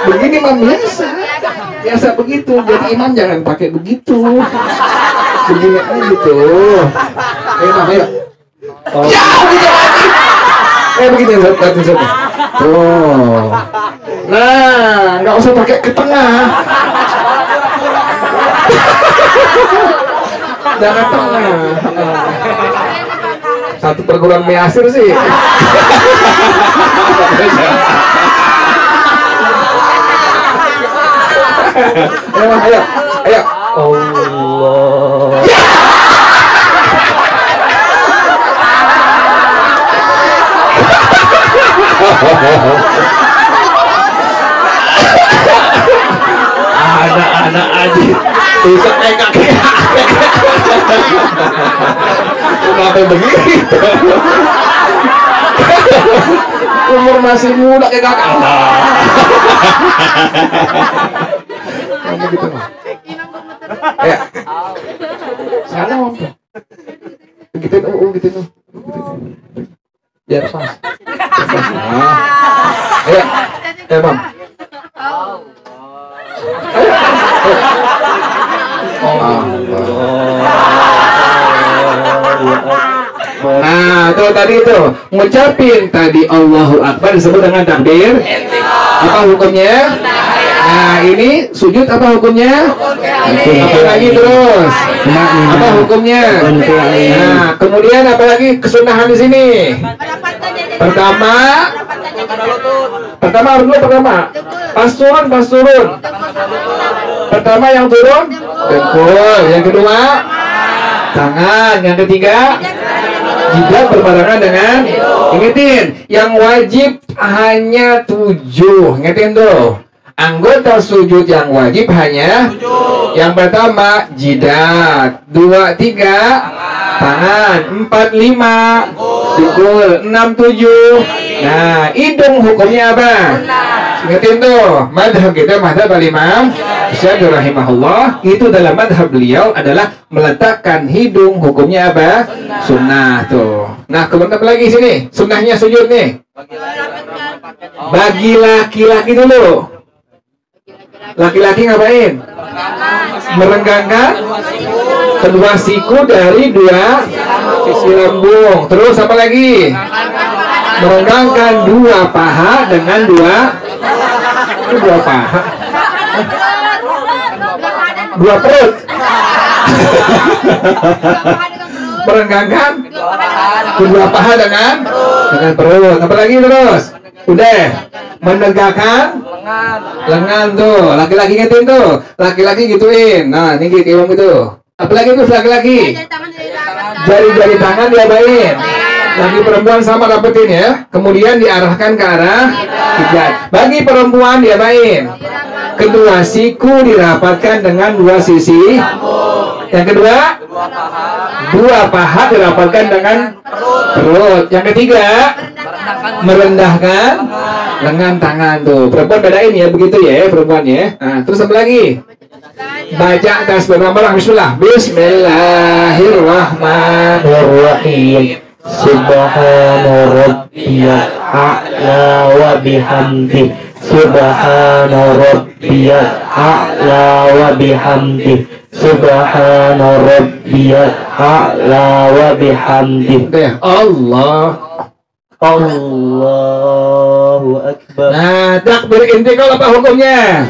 Begini Mam, biasa begitu. Jadi imam jangan pakai begitu. Begini aja gitu. Ayo Mam, ayo. Ya, begitu lagi. Begitu satu. Tuh. Nah, nggak usah pakai ke tengah. Jangan tengah. Satu perguruan measir sih. Ayo. Allah. Anak-anak aja bisa kayak kaki. Kenapa begitu? Umur masih muda kayak kakak. Kamu gitu mah. Ya. Sana Mam. Begitu gitu. Biar pas. Ayo, Mam. Nah, tuh tadi itu ngucapin tadi Allahu Akbar disebut dengan takbir. Apa hukumnya? Nah, ini sujud apa hukumnya? Apa lagi terus? Apa hukumnya? Nah, kemudian apa lagi kesunahan di sini? Pertama pas turun. Pertama yang turun dengkul, yang kedua tangan, yang ketiga jidat berbarengan dengan. Ingetin, yang wajib hanya 7. Ingetin tuh, anggota sujud yang wajib hanya 7. Yang pertama jidat, 2, 3 tangan, 4, 5 dengkul, 6, 7. Nah, hidung hukumnya apa? Ingetin tuh, madhab kita madhab al-Imam Syafi'i rahimahullah. Itu dalam madhab beliau adalah meletakkan hidung hukumnya apa? Sunnah tuh. Nah, kemudian apa lagi sini? Sunnahnya sujud nih. Bagi laki-laki dulu. Laki-laki ngapain? Merenggangkan kedua siku dari dua sisi lambung. Terus apa lagi? Merenggangkan dua paha dengan dua paha. Dua perut. Merenggangkan kedua paha dengan perut. Apa lagi terus? Udah. Menegakkan lengan tuh. Laki-laki ngetin tuh. Laki-laki gituin. Nah, ini gitu itu. Apalagi terus laki-laki. Jari tangan dirapatkan. Jari-jari tangan diapain? Lagi perempuan sama rapetin ya. Kemudian diarahkan ke arah kiblat. Bagi perempuan diapain? Kedua siku dirapatkan dengan dua sisi. Yang kedua, dua paha dirapatkan dengan perut. Yang ketiga, merendahkan lengan tangan tuh. Perempuan bedain ya begitu ya perempuan ya. Nah, terus apa lagi? Baca tasbih bareng-bareng. Bismillah. Bismillahirrahmanirrahim. Subhana rabbiyal a'la wa bihamdi. Subhana rabbiyal a'la wa bihamdi. Subhana rabbiyal a'la wa bihamdi. Deh, Allah. Allahu akbar. Nah, takbir intikal apa hukumnya?